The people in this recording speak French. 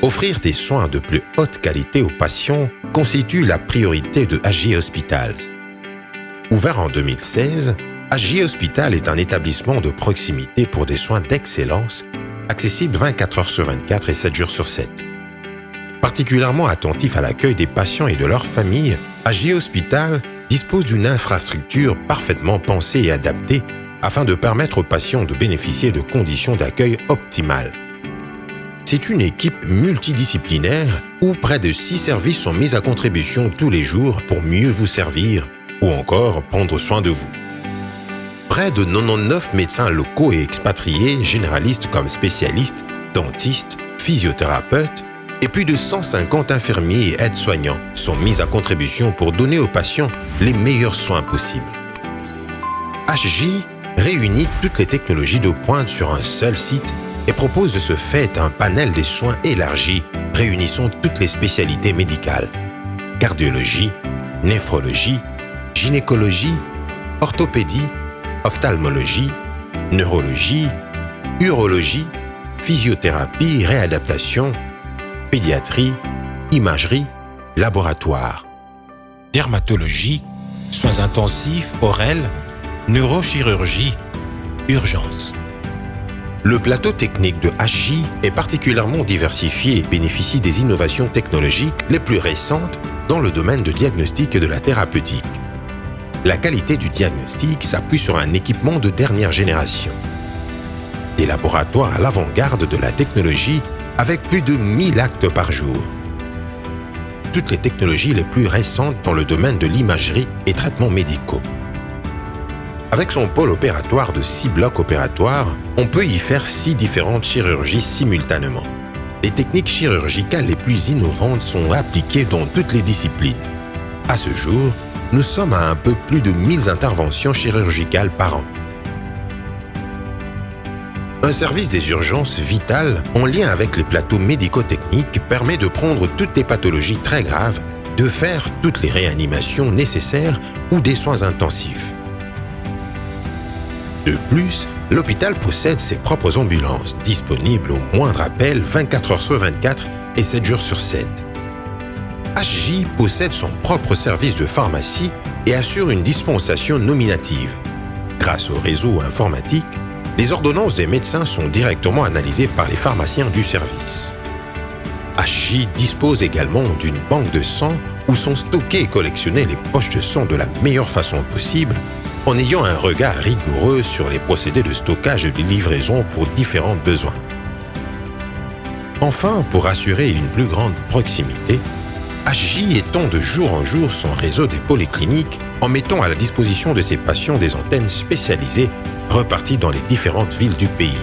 Offrir des soins de plus haute qualité aux patients constitue la priorité de HJ Hospitals. Ouvert en 2016, HJ Hospital est un établissement de proximité pour des soins d'excellence, accessible 24 heures sur 24 et 7 jours sur 7. Particulièrement attentif à l'accueil des patients et de leurs familles, HJ Hospital dispose d'une infrastructure parfaitement pensée et adaptée afin de permettre aux patients de bénéficier de conditions d'accueil optimales. C'est une équipe multidisciplinaire où près de 6 services sont mis à contribution tous les jours pour mieux vous servir ou encore prendre soin de vous. Près de 99 médecins locaux et expatriés, généralistes comme spécialistes, dentistes, physiothérapeutes et plus de 150 infirmiers et aides-soignants sont mis à contribution pour donner aux patients les meilleurs soins possibles. HJ réunit toutes les technologies de pointe sur un seul site et propose de ce fait un panel des soins élargi réunissant toutes les spécialités médicales: cardiologie, néphrologie, gynécologie, orthopédie, ophtalmologie, neurologie, urologie, physiothérapie, réadaptation, pédiatrie, imagerie, laboratoire, dermatologie, soins intensifs, orels, neurochirurgie, urgence. Le plateau technique de HJ est particulièrement diversifié et bénéficie des innovations technologiques les plus récentes dans le domaine de diagnostic et de la thérapeutique. La qualité du diagnostic s'appuie sur un équipement de dernière génération. Des laboratoires à l'avant-garde de la technologie avec plus de 1000 actes par jour. Toutes les technologies les plus récentes dans le domaine de l'imagerie et traitements médicaux. Avec son pôle opératoire de 6 blocs opératoires, on peut y faire 6 différentes chirurgies simultanément. Les techniques chirurgicales les plus innovantes sont appliquées dans toutes les disciplines. À ce jour, nous sommes à un peu plus de 1000 interventions chirurgicales par an. Un service des urgences vitales en lien avec les plateaux médico-techniques permet de prendre toutes les pathologies très graves, de faire toutes les réanimations nécessaires ou des soins intensifs. De plus, l'hôpital possède ses propres ambulances, disponibles au moindre appel 24 heures sur 24 et 7 jours sur 7. HJ possède son propre service de pharmacie et assure une dispensation nominative. Grâce au réseau informatique, les ordonnances des médecins sont directement analysées par les pharmaciens du service. HJ dispose également d'une banque de sang où sont stockées et collectionnées les poches de sang de la meilleure façon possible, en ayant un regard rigoureux sur les procédés de stockage et de livraison pour différents besoins. Enfin, pour assurer une plus grande proximité, HJ étend de jour en jour son réseau des polycliniques en mettant à la disposition de ses patients des antennes spécialisées reparties dans les différentes villes du pays.